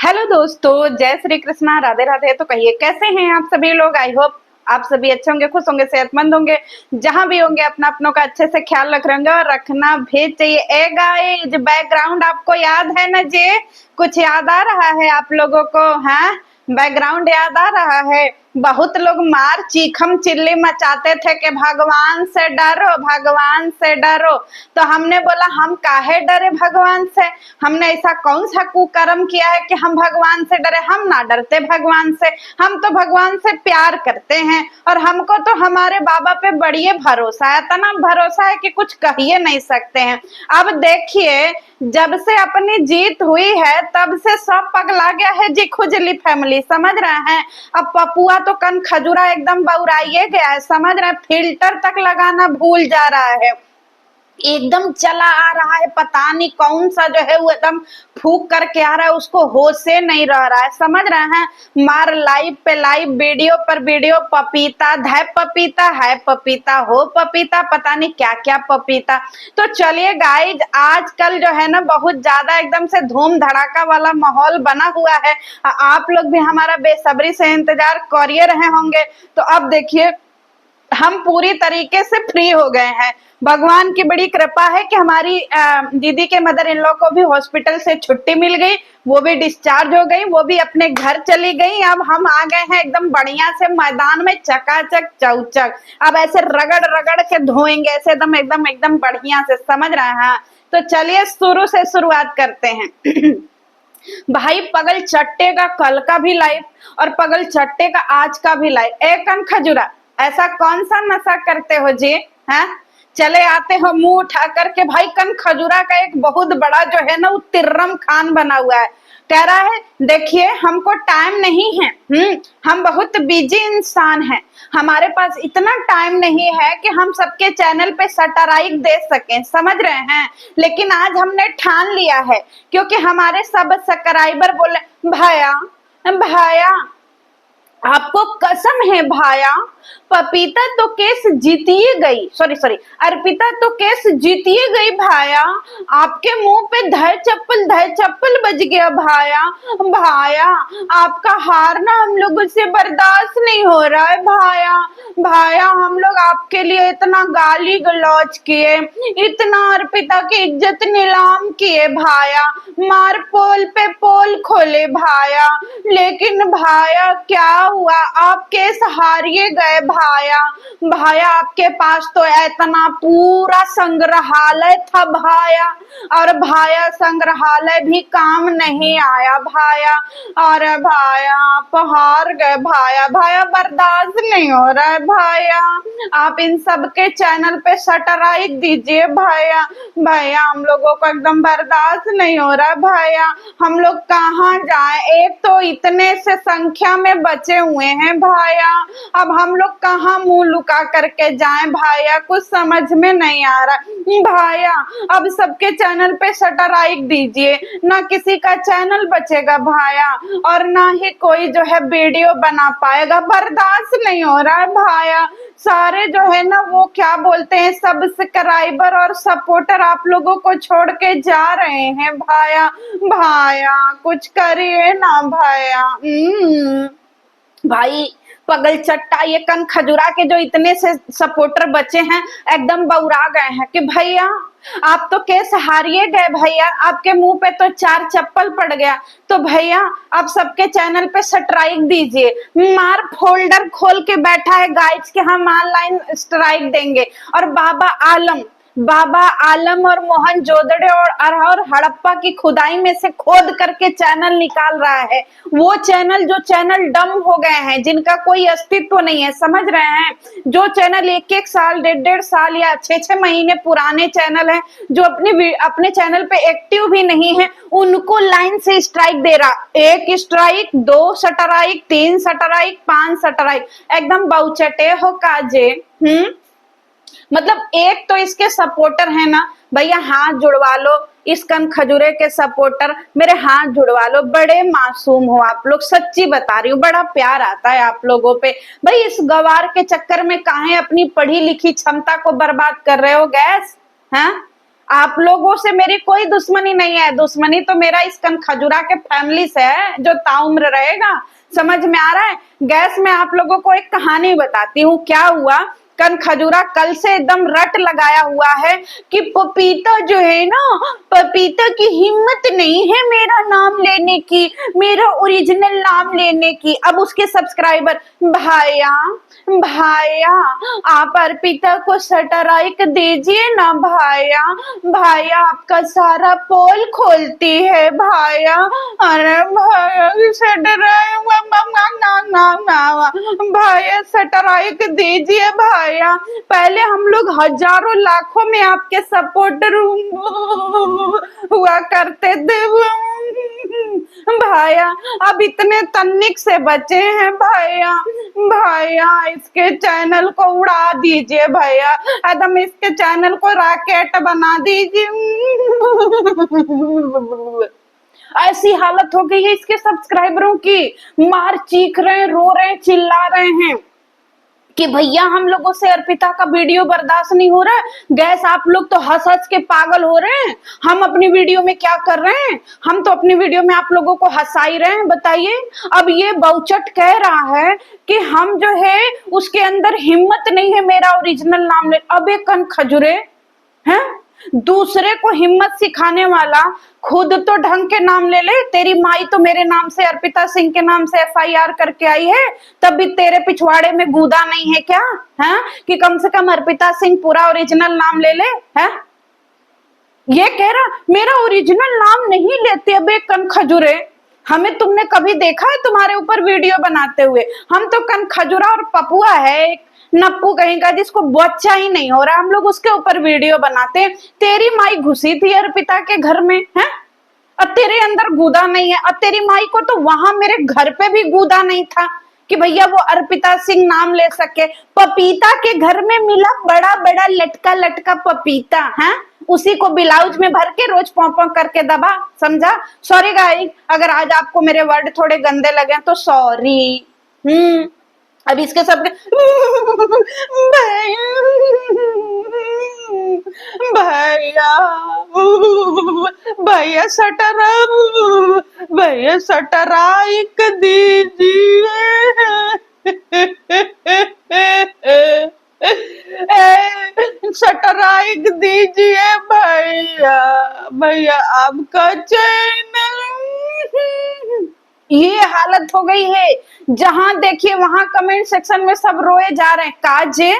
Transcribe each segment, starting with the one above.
Hello दोस्तों, जय श्री कृष्णा, राधे राधे। तो कहिए कैसे हैं आप सभी लोग। आई होप आप सभी अच्छे होंगे, खुश होंगे, सेहतमंद होंगे। जहां भी होंगे अपना अपनों का अच्छे से ख्याल रख रहे होंगे और रखना भी चाहिए। ए गाइस, बैकग्राउंड आपको याद है ना जी? कुछ याद आ रहा है आप लोगों को? हाँ, बैकग्राउंड याद आ रहा है। बहुत लोग मार चीखम चिल्ली मचाते थे कि भगवान से डरो, भगवान से डरो। तो हमने बोला हम काहे डरे भगवान से। हमने ऐसा कौन सा कुकर्म किया है कि हम भगवान से डरे। हम ना डरते भगवान से, हम तो भगवान से प्यार करते हैं और हमको तो हमारे बाबा पे बढ़िया भरोसा है। इतना भरोसा है कि कुछ कह ही नहीं सकते हैं। अब देखिए, जब से अपनी जीत हुई है तब से सब पगला गया है जी खुजली फैमिली, समझ रहे हैं। अब पपुआ तो कन खजूरा एकदम बौराइए गया है, समझ रहे हैं। फिल्टर तक लगाना भूल जा रहा है, एकदम चला आ रहा है। पता नहीं कौन सा जो है वो एकदम फूक करके आ रहा है, उसको होश से नहीं रह रहा है, समझ रहे हैं। मार लाइव पे लाइव, वीडियो पर वीडियो, पपीता धै पपीता है, पपीता हो पपीता, पता नहीं क्या क्या पपीता। तो चलिए गाइज, आजकल जो है ना बहुत ज्यादा एकदम से धूम धड़ाका वाला माहौल बना हुआ है। आप लोग भी हमारा बेसब्री से इंतजार कर रहे होंगे। तो अब देखिए, हम पूरी तरीके से फ्री हो गए हैं। भगवान की बड़ी कृपा है कि हमारी दीदी के मदर इन लॉ को भी हॉस्पिटल से छुट्टी मिल गई, वो भी डिस्चार्ज हो गई, वो भी अपने घर चली गई। अब हम आ गए हैं एकदम बढ़िया से मैदान में, चकाचक चौचक। अब ऐसे रगड़ रगड़ के धोएंगे ऐसे एकदम एकदम एकदम बढ़िया से, समझ रहे हैं। तो चलिए शुरू से शुरुआत करते हैं। भाई पगल चट्टे का कल का भी लाइव और पगल चट्टे का आज का भी लाइव। एक कन खजूरा, ऐसा कौन सा नशा करते हो जी? हैं, चले आते हो मुंह उठा करके। भाई कन खजूरा का एक बहुत बड़ा जो है ना वो तिर्रम खान बना हुआ है, कह रहा है देखिए हमको टाइम नहीं है। हम बहुत बिजी इंसान हैं, हमारे पास इतना टाइम नहीं है कि हम सबके चैनल पे सटाराइक दे सकें, समझ रहे हैं। लेकिन आज हमने ठान लिया है, क्योंकि हमारे सब सब्सक्राइबर बोले भाया भाया, आपको कसम है भाया, पपीता तो केस जीतिए गई, सॉरी सॉरी, अर्पिता तो केस जीतिए गई भाया। आपके मुंह पे धय चप्पल बज गया भाया। भाया आपका हार ना हम लोगों से बर्दाश्त नहीं हो रहा है भाया। भाया हम लोग आपके लिए इतना गाली गलौज किए, इतना अर्पिता की इज्जत नीलाम किए भाया, मार पोल पे पोल खोले भाया। लेकिन भाया क्या हुआ, आप केस हारिए गए भाया। भाया आपके पास तो इतना पूरा संग्रहालय था भाया, और भाया संग्रहालय भी काम नहीं आया भाया। और भाया आप हार गए भाया। भाया बर्दाश्त नहीं हो रहा है भाया, आप इन सब के चैनल पे सटराइक दीजिए भाया। भाया हम लोगों को एकदम बर्दाश्त नहीं हो रहा है भाया, हम लोग कहाँ जाएं। एक तो इतने से संख्या में बचे हुए हैं भाया, अब हम लोग कहाँ मुंह लुका करके जाएं भाया, कुछ समझ में नहीं आ रहा भाया। अब सबके चैनल पे सटराइक दीजिए, ना किसी का चैनल बचेगा भाया और ना ही कोई जो है वीडियो बना पाएगा। बर्दाश्त नहीं हो रहा है भाया। सारे जो है ना वो क्या बोलते हैं, सब्सक्राइबर और सपोर्टर आप लोगों को छोड़ के जा रहे हैं भाया। भाया कुछ करिए ना भाया। भाई पगल चट्टा ये कन खजुरा के जो इतने से सपोर्टर बचे हैं एकदम बौरा गए हैं कि भैया आप तो केस हारिए गए भैया, आपके मुंह पे तो 4 चप्पल पड़ गया। तो भैया आप सबके चैनल पे स्ट्राइक दीजिए। मार फोल्डर खोल के बैठा है गाइड्स के हम ऑनलाइन स्ट्राइक देंगे। और बाबा आलम और मोहन जोदड़े और हड़प्पा की खुदाई में से खोद करके चैनल निकाल रहा है। वो चैनल जो चैनल डम हो गए हैं, जिनका कोई अस्तित्व नहीं है, समझ रहे हैं। जो चैनल 1-1 साल 1.5 साल या 6-6 महीने पुराने चैनल हैं, जो अपने चैनल पे एक्टिव भी नहीं है, उनको लाइन से स्ट्राइक दे रहा। 1 स्ट्राइक, 2 स्ट्राइक, 3 स्ट्राइक, 5 स्ट्राइक, एकदम बहुचटे हो काजे। मतलब एक तो इसके सपोर्टर है ना भैया, हाथ जुड़वा लो। इस कन खजूरे के सपोर्टर मेरे हाथ जुड़वा लो, बड़े मासूम हो आप लोग, सच्ची बता रही हूँ, बड़ा प्यार आता है आप लोगों पे। भाई इस गवार के चक्कर में काहे अपनी पढ़ी लिखी क्षमता को बर्बाद कर रहे हो गैस? हैं, आप लोगों से मेरी कोई दुश्मनी नहीं है, दुश्मनी तो मेरा इस कन खजुरा के फैमिली से है जो ताउम्र रहेगा। समझ में आ रहा है? गैस मैं आप लोगों को एक कहानी बताती हूँ। क्या हुआ, कन खजूरा कल से एकदम रट लगाया हुआ है कि पपीता जो है ना, पपीता की हिम्मत नहीं है मेरा नाम लेने की, मेरा ओरिजिनल नाम लेने की। अब उसके सब्सक्राइबर, भाया भाया आप अर्पिता को सटराइक दीजिए ना भाया, भाया आपका सारा पोल खोलती है भाया। अरे भाया सटराइक, भाया सटराइक दीजिए भाया। पहले हम लोग हजारों लाखों में आपके सपोर्टर हुआ करते थे भाया, अब इतने तन्निक से बचे हैं भाया। भाया इसके चैनल को उड़ा दीजिए भैया, एकदम इसके चैनल को रॉकेट बना दीजिए। ऐसी हालत हो गई है इसके सब्सक्राइबरों की, मार चीख रहे हैं, रो रहे हैं, चिल्ला रहे हैं कि भैया हम लोगों से अर्पिता का वीडियो बर्दाश्त नहीं हो रहा है। गैस आप लोग तो हंस हंस के पागल हो रहे हैं। हम अपनी वीडियो में क्या कर रहे हैं, हम तो अपनी वीडियो में आप लोगों को हंसाई रहे हैं। बताइए, अब ये बहुचट कह रहा है कि हम जो है उसके अंदर हिम्मत नहीं है मेरा ओरिजिनल नाम ले। अबे कन खजुरे हैं, दूसरे को हिम्मत सिखाने वाला खुद तो ढंग के नाम ले ले। तेरी माई तो मेरे नाम से, अर्पिता सिंह के नाम से FIR करके आई है, तब भी तेरे पिछवाड़े में गूदा नहीं है क्या है कि कम से कम अर्पिता सिंह पूरा ओरिजिनल नाम ले ले है? ये कह रहा मेरा ओरिजिनल नाम नहीं लेते। अबे कन खजुरे, हमें तुमने कभी देखा है तुम्हारे ऊपर वीडियो बनाते हुए? हम तो कन खजुरा और पपुआ है एक नप्पू कहीं का जिसको बच्चा ही नहीं हो रहा, हम लोग उसके ऊपर वीडियो बनाते। तेरी माई घुसी थी अर्पिता के घर में है, और तेरे अंदर गूदा नहीं है। और तेरी माई को तो वहां मेरे घर पे भी गूदा नहीं था कि भैया वो अर्पिता सिंह नाम ले सके। पपीता के घर में मिला बड़ा बड़ा लटका लटका पपीता है, उसी को ब्लाउज में भर के रोज पों करके दबा। समझा? सॉरी गाइस, अगर आज आपको मेरे वर्ड थोड़े गंदे लगे तो सॉरी। अब इसके सब भैया भैया सटरा, भैया सटराइक दीजिए, सटराइक दीजिए भैया, भैया आपका चैनल। ये हालत हो गई है, जहां देखिए वहां कमेंट सेक्शन में सब रोए जा रहे हैं। काजे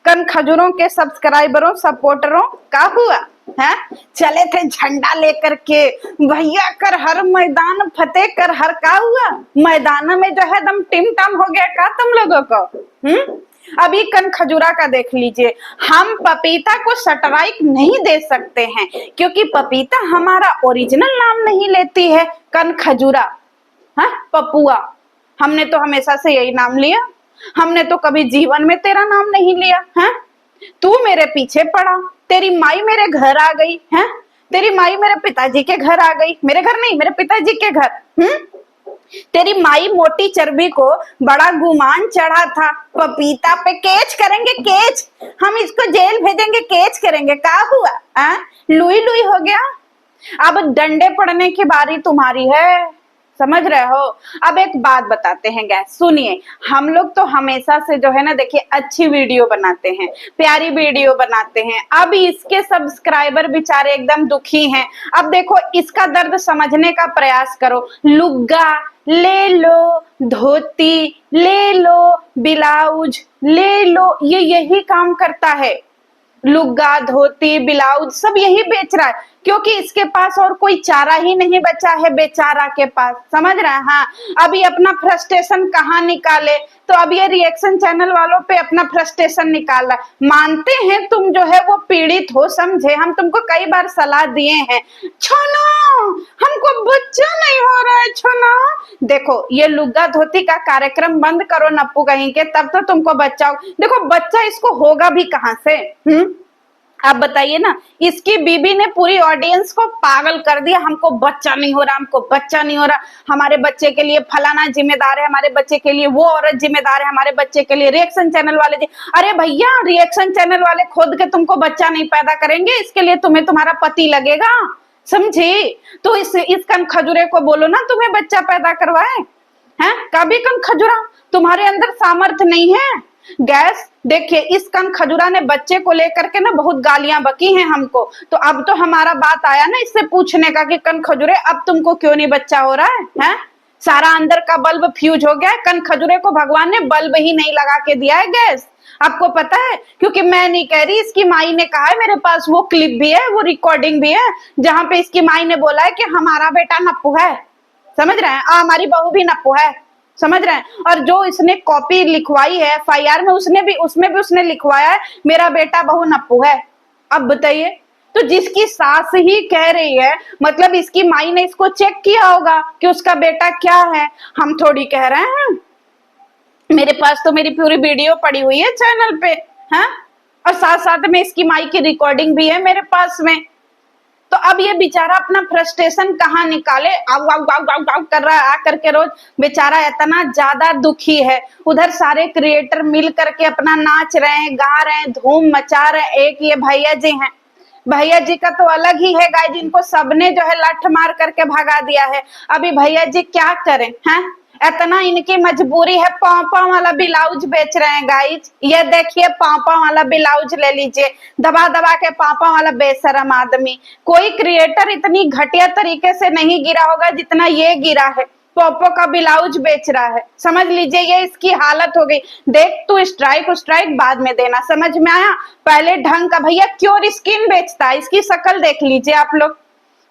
कन खजूरों के सब्सक्राइबरों सपोर्टरों का हुआ है, चले थे झंडा लेकर के भैया कर हर मैदान फतेह कर हर, का हुआ मैदान में जो है दम टिम टम हो गया का तुम लोगों को? अभी कन खजूरा का देख लीजिए, हम पपीता को सटराइक नहीं दे सकते हैं क्योंकि पपीता हमारा ओरिजिनल नाम नहीं लेती है। कन खजूरा हाँ पपुआ, हमने तो हमेशा से यही नाम लिया, हमने तो कभी जीवन में तेरा नाम नहीं लिया है। तू मेरे पीछे पड़ा, तेरी माई मेरे घर आ गई है, तेरी माई मेरे पिताजी के घर आ गई, मेरे घर नहीं मेरे पिताजी के घर। तेरी माई मोटी चर्बी को बड़ा गुमान चढ़ा था पपीता पे, केच करेंगे केच, हम इसको जेल भेजेंगे, केच करेंगे। का हुआ लुई लुई हो गया। अब डंडे पड़ने की बारी तुम्हारी है, समझ रहे हो? अब एक बात बताते हैं गैस, सुनिए, हम लोग तो हमेशा से जो है ना देखिए अच्छी वीडियो बनाते हैं, प्यारी वीडियो बनाते हैं। अब इसके सब्सक्राइबर बेचारे एकदम दुखी हैं। अब देखो इसका दर्द समझने का प्रयास करो। लुग्गा ले लो, धोती ले लो, ब्लाउज ले लो, ये यही काम करता है। लुग्गा धोती ब्लाउज सब यही बेच रहा है क्योंकि इसके पास और कोई चारा ही नहीं बचा है बेचारा के पास। समझ रहे हैं? हाँ, अभी अपना फ्रस्ट्रेशन कहाँ निकाले, तो अब ये रिएक्शन चैनल वालों पे अपना फ्रस्ट्रेशन निकाला। मानते हैं तुम जो है वो पीड़ित हो, समझे, हम तुमको कई बार सलाह दिए हैं, छोनो हमको बच्चा नहीं हो रहा है छोनो। देखो ये लुग्गा धोती का कार्यक्रम बंद करो नप्पू कहीं के, तब तो तुमको बच्चा हो। देखो बच्चा इसको होगा भी कहाँ से? आप बताइए ना, इसकी बीबी ने पूरी ऑडियंस को पागल कर दिया, हमको बच्चा नहीं हो रहा, हमको बच्चा नहीं हो रहा, हमारे बच्चे के लिए फलाना जिम्मेदार है, हमारे बच्चे के लिए वो औरत जिम्मेदार है, हमारे बच्चे के लिए रिएक्शन चैनल वाले अरे भैया, रिएक्शन चैनल वाले खुद के तुमको बच्चा नहीं पैदा करेंगे, इसके लिए तुम्हें तुम्हारा पति लगेगा, समझे? तो इस कन खजुरे को बोलो ना तुम्हें बच्चा पैदा करवाए, हैं? कभी कन खजुरा, तुम्हारे अंदर सामर्थ्य नहीं है। गैस देखिए, इस कन खजुरा ने बच्चे को लेकर के ना बहुत गालियां बकी हैं हमको, तो अब तो हमारा बात आया ना इससे पूछने का कि कन खजुरे अब तुमको क्यों नहीं बच्चा हो रहा है, हैं? सारा अंदर का बल्ब फ्यूज हो गया है, कन खजुरे को भगवान ने बल्ब ही नहीं लगा के दिया है गैस, आपको पता है? क्योंकि मैं नहीं कह रही, इसकी माई ने कहा है, मेरे पास वो क्लिप भी है, वो रिकॉर्डिंग भी है, जहां पे इसकी माई ने बोला है कि हमारा बेटा नप्पू है, समझ रहे हैं? हमारी बहू भी नप्पू है, समझ रहे हैं? और जो इसने कॉपी लिखवाई है एफआईआर में, उसमें भी उसने लिखवाया है मेरा बेटा बहू नप्पू है। अब बताइए, तो जिसकी सास ही कह रही है, मतलब इसकी माई ने इसको चेक किया होगा कि उसका बेटा क्या है, हम थोड़ी कह रहे हैं। मेरे पास तो मेरी पूरी वीडियो पड़ी हुई है चैनल पे, है? और साथ साथ में इसकी माई की रिकॉर्डिंग भी है मेरे पास में। तो अब ये बेचारा अपना फ्रस्ट्रेशन कहाँ निकाले, आउ आउ आउ आउ आउ कर रहा है आकर के रोज, बेचारा इतना ज्यादा दुखी है। उधर सारे क्रिएटर मिल करके अपना नाच रहे हैं, गा रहे हैं, धूम मचा रहे हैं। एक ये भैया जी हैं, भैया जी का तो अलग ही है गाइज, इनको सबने जो है लठ मार करके भगा दिया है। अभी भैया जी क्या करें, हैं? इतना इनकी मजबूरी है, पाँव वाला ब्लाउज बेच रहे हैं गाइज। ये देखिए, पाँव वाला ब्लाउज ले लीजिए, दबा दबा के पाँव वाला बेशरम आदमी। कोई क्रिएटर इतनी घटिया तरीके से नहीं गिरा होगा जितना ये गिरा है, पोपो का ब्लाउज बेच रहा है। समझ लीजिए ये इसकी हालत हो गई। देख तू स्ट्राइक बाद में देना, समझ में आया? पहले ढंग का भैया क्योर स्किन बेचता है, इसकी शक्ल देख लीजिए आप लोग,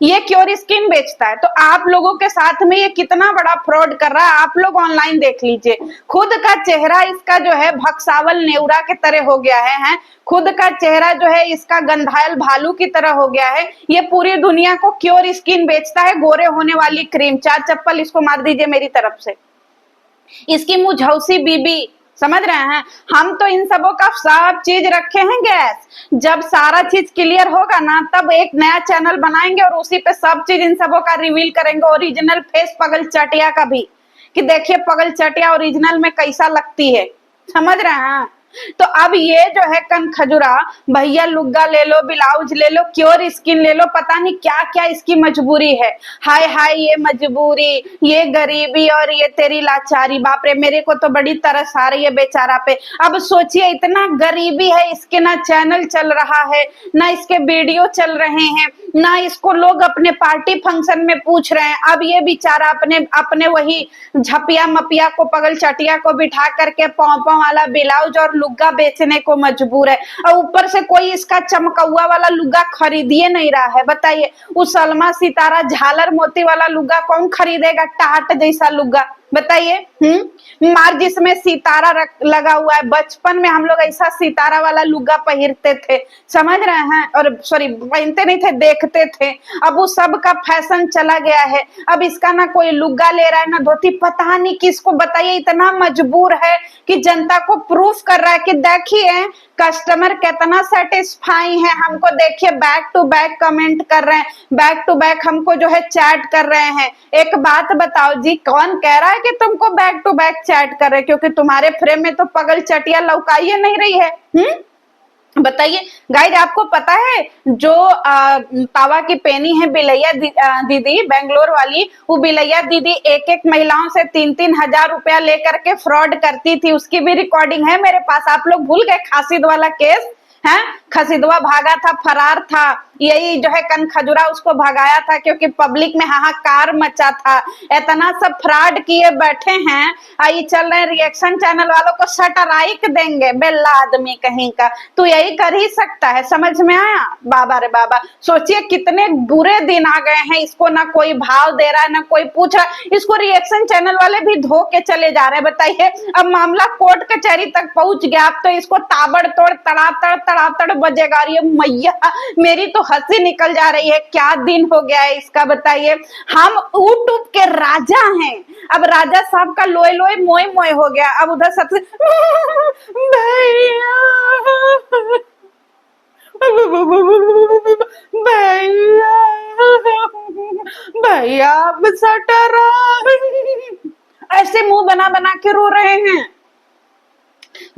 ये क्योर स्किन बेचता है। तो आप लोगों के साथ में ये कितना बड़ा फ्रॉड कर रहा है, आप लोग ऑनलाइन देख लीजिए। खुद का चेहरा इसका जो है भक्सावल नेवरा के तरह हो गया है, खुद का चेहरा जो है इसका गंधायल भालू की तरह हो गया है। ये पूरी दुनिया को क्योर स्किन बेचता है, गोरे होने वाली क्रीम। 4 चप्पल इसको मार दीजिए मेरी तरफ से। इसकी मुझौसी बीबी, समझ रहे हैं? हम तो इन सबों का सब चीज रखे हैं गैस। जब सारा चीज क्लियर होगा ना, तब एक नया चैनल बनाएंगे और उसी पे सब चीज इन सबों का रिवील करेंगे। ओरिजिनल फेस पगल चटिया का भी, कि देखिए पगल चटिया ओरिजिनल में कैसा लगती है, समझ रहे हैं? तो अब ये जो है कन खजुरा, भैया लुग्गा ले लो, ब्लाउज ले लो, क्योर स्किन ले लो, पता नहीं क्या क्या इसकी मजबूरी है। हाय हाय, ये मजबूरी, ये गरीबी और ये तेरी लाचारी, बाप रे, मेरे को तो बड़ी तरस आ रही है बेचारा पे। अब सोचिए, इतना गरीबी है, इसके ना चैनल चल रहा है, ना इसके वीडियो चल रहे हैं, ना इसको लोग अपने पार्टी फंक्शन में पूछ रहे हैं। अब ये बेचारा अपने वही झपिया मपिया को, पगल चटिया को बिठा करके पौं वाला ब्लाउज और लुग्गा बेचने को मजबूर है। और ऊपर से कोई इसका चमकौआ वाला लुग्गा खरीदिए नहीं रहा है। बताइए, उस सलमा सितारा झालर मोती वाला लुग्गा कौन खरीदेगा? टाट जैसा लुग्गा, बताइए। मार जिसमें सितारा लगा हुआ है। बचपन में हम लोग ऐसा सितारा वाला लुग्गा पहनते थे, समझ रहे हैं? और सॉरी, पहनते नहीं थे, देखते थे। अब वो सब का फैशन चला गया है। अब इसका ना कोई लुग्गा ले रहा है ना धोती, पता नहीं किसको। बताइए, इतना मजबूर है कि जनता को प्रूफ कर रहा है कि देखिए कस्टमर कितना सेटिस्फाई है हमको। देखिए, बैक टू बैक कमेंट कर रहे हैं, बैक टू बैक हमको जो है चैट कर रहे हैं। एक बात बताओ जी, कौन कह रहा है कि तुमको बैक टू बैक चैट कर रहे? क्योंकि तुम्हारे फ्रेम में तो पगल चटिया लौकाई नहीं रही है। बताइए गाइड, आपको पता है जो तावा की पेनी है बिलैया दीदी बेंगलोर वाली, वो बिलैया दीदी एक एक महिलाओं से 3-3 हजार रुपया लेकर के फ्रॉड करती थी। उसकी भी रिकॉर्डिंग है मेरे पास। आप लोग भूल गए खासिद वाला केस है? खसीदवा भागा था, फरार था, यही जो है कन खजुरा उसको भगाया था क्योंकि पब्लिक में हाहाकार मचा था। इतना सब फ्रॉड किए बैठे हैं, आई चल रहे रिएक्शन चैनल वालों को सटराइक देंगे। बेल्ला आदमी कहीं का, तो यही कर ही सकता है, समझ में आया? बाबा रे बाबा, सोचिए कितने बुरे दिन आ गए हैं। इसको ना कोई भाव दे रहा है, ना कोई पूछ रहा है। इसको रिएक्शन चैनल वाले भी धो के चले जा रहे हैं। बताइए, अब मामला कोर्ट कचहरी तक पहुंच गया। अब तो इसको ताबड़तोड़ तड़ातड़ बजेगा। ये मैया, मेरी तो हंसी निकल जा रही है। क्या दिन हो गया है इसका, बताइए। हम यूट्यूब के राजा हैं, अब राजा साहब का लोए लोए मोए मोए हो गया। अब उधर सबसे भैया भैया भैया आप सटरा, ऐसे मुंह बना बना के रो रहे हैं।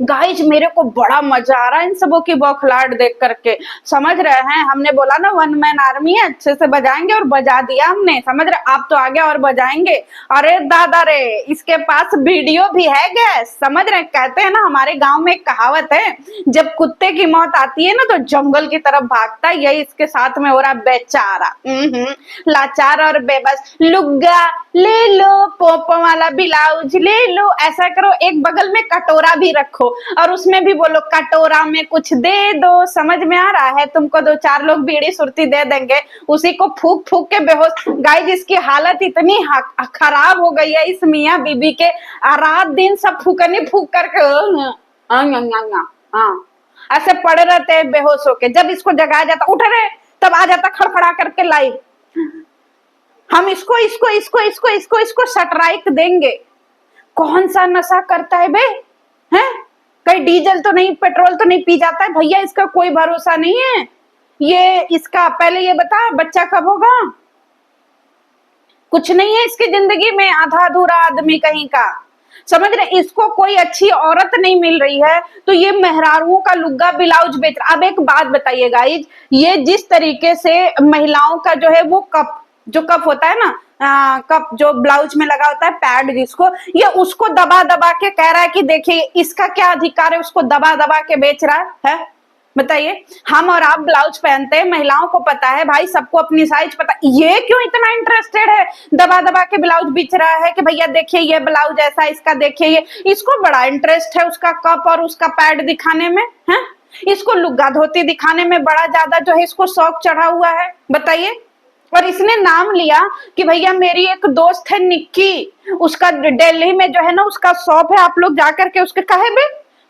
गाइज मेरे को बड़ा मजा आ रहा है इन सबों की बौखलाहट देख करके। समझ रहे हैं, हमने बोला ना वन मैन आर्मी है, अच्छे से बजाएंगे, और बजा दिया हमने। समझ रहे, आप तो आगे और बजाएंगे। अरे दादा रे, इसके पास वीडियो भी है गैस। समझ रहे, कहते हैं ना हमारे गांव में एक कहावत है, जब कुत्ते की मौत आती है ना तो जंगल की तरफ भागता है। यही इसके साथ में हो रहा, बेचारा लाचार और बेबस। लुग्गा ले लो, पोपो वाला ब्लाउज ले लो, ऐसा करो, एक बगल में कटोरा भी रखो और उसमें भी बोलो कटोरा में कुछ दे दो। समझ में आ रहा है तुमको? दो चार लोग बीड़ी सुरती दे देंगे, उसी को फूक फूक के बेहोश। गाइस इसकी हालत इतनी खराब हो गई है इस मियाँ बीबी के, रात दिन सब फूकनी फूक करके हाँ ऐसे पड़े रहते हैं बेहोश होके। जब इसको जगाया जाता, उठ रहे, तब आ जाता खड़खड़ा करके लाइव, हम इसको इसको इसको इसको इसको इसको स्ट्राइक देंगे। कौन सा नशा करता है बे? हैं? कहीं डीजल तो नहीं, पेट्रोल तो नहीं पी जाता है भैया? इसका कोई भरोसा नहीं है। ये इसका पहले ये बता, बच्चा कब होगा? कुछ नहीं है इसकी जिंदगी में, आधा अधूरा आदमी कहीं का। समझ रहे, इसको कोई अच्छी औरत नहीं मिल रही है तो ये मेहरारुओं का लुग्गा ब्लाउज बेच रहा। अब एक बात बताइए गाइज, ये जिस तरीके से महिलाओं का जो है वो कप, जो कप होता है ना, कप जो ब्लाउज में लगा होता है, पैड जिसको, ये उसको दबा दबा के कह रहा है कि देखिए इसका क्या अधिकार है, उसको दबा दबा के बेच रहा है। बताइए, हम और आप ब्लाउज पहनते हैं, महिलाओं को पता है भाई, सबको अपनी साइज पता, ये क्यों इतना इंटरेस्टेड है दबा दबा के ब्लाउज बेच रहा है कि भैया देखिए ये ब्लाउज ऐसा, इसका देखिए ये। इसको बड़ा इंटरेस्ट है उसका कप और उसका पैड दिखाने में है। इसको लुग्गा धोती दिखाने में बड़ा ज्यादा जो है इसको शौक चढ़ा हुआ है। बताइए, और इसने नाम लिया कि भैया मेरी एक दोस्त है निक्की, उसका दिल्ली में जो है ना उसका शॉप है, आप लोग जाकर के उसके कहे बे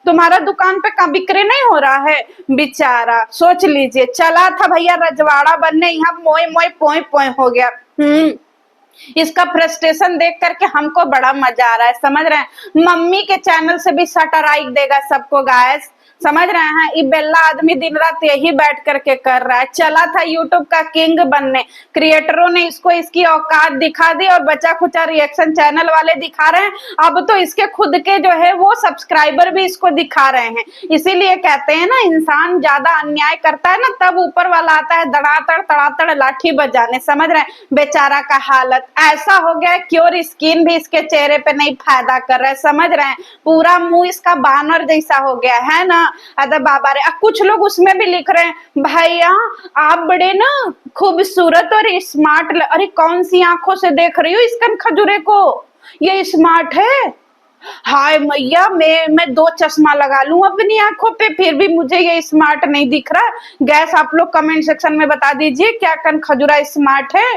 तुम्हारा दुकान पे का बिक्री नहीं हो रहा है। बेचारा सोच लीजिए, चला था भैया रजवाड़ा बनने, यहाँ मोए मोए पोए पोए हो गया। इसका फ्रस्ट्रेशन देख करके हमको बड़ा मजा आ रहा है। समझ रहे हैं, मम्मी के चैनल से भी सटराइक देगा सबको गाइस। समझ रहे हैं, ये बेल्ला आदमी दिन रात यही बैठ करके कर रहा है। चला था यूट्यूब का किंग बनने, क्रिएटरों ने इसको इसकी औकात दिखा दी और बचा खुचा रिएक्शन चैनल वाले दिखा रहे हैं। अब तो इसके खुद के जो है वो सब्सक्राइबर भी इसको दिखा रहे हैं। इसीलिए कहते हैं ना, इंसान ज्यादा अन्याय करता है ना तब ऊपर वाला आता है धड़ातड़ तड़ातड़ लाठी बजाने। समझ रहे हैं, बेचारा का हालत ऐसा हो गया, क्योर स्किन भी इसके चेहरे पे नहीं फायदा कर रहा है। समझ रहे हैं, पूरा मुंह इसका बानर जैसा हो गया है ना। अरे बाबा रे, कुछ लोग उसमें भी लिख रहे हैं भैया आप बड़े ना खूबसूरत और स्मार्ट। अरे कौन सी आंखों से देख रही हो इस कन खजूरे को? ये स्मार्ट है? हाय मैया, मैं 2 चश्मा लगा लूं अपनी आंखों पे फिर भी मुझे ये स्मार्ट नहीं दिख रहा। गैस आप लोग कमेंट सेक्शन में बता दीजिए क्या कन खजूरा स्मार्ट है?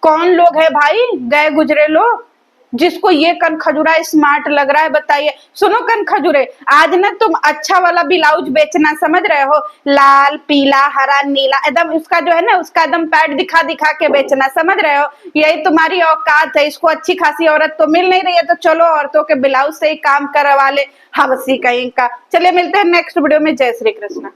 कौन लोग है भाई गए गुजरे लोग जिसको ये कन खजूरा स्मार्ट लग रहा है? बताइए। सुनो कन खजूरे, आज ना तुम अच्छा वाला ब्लाउज बेचना, समझ रहे हो, लाल पीला हरा नीला एकदम उसका जो है ना, उसका एकदम पैड दिखा दिखा के बेचना। समझ रहे हो, यही तुम्हारी औकात है। इसको अच्छी खासी औरत तो मिल नहीं रही है तो चलो औरतों के ब्लाउज से ही काम करवा ले, हवसी कहीं का। चलिए मिलते हैं नेक्स्ट वीडियो में। जय श्री कृष्ण।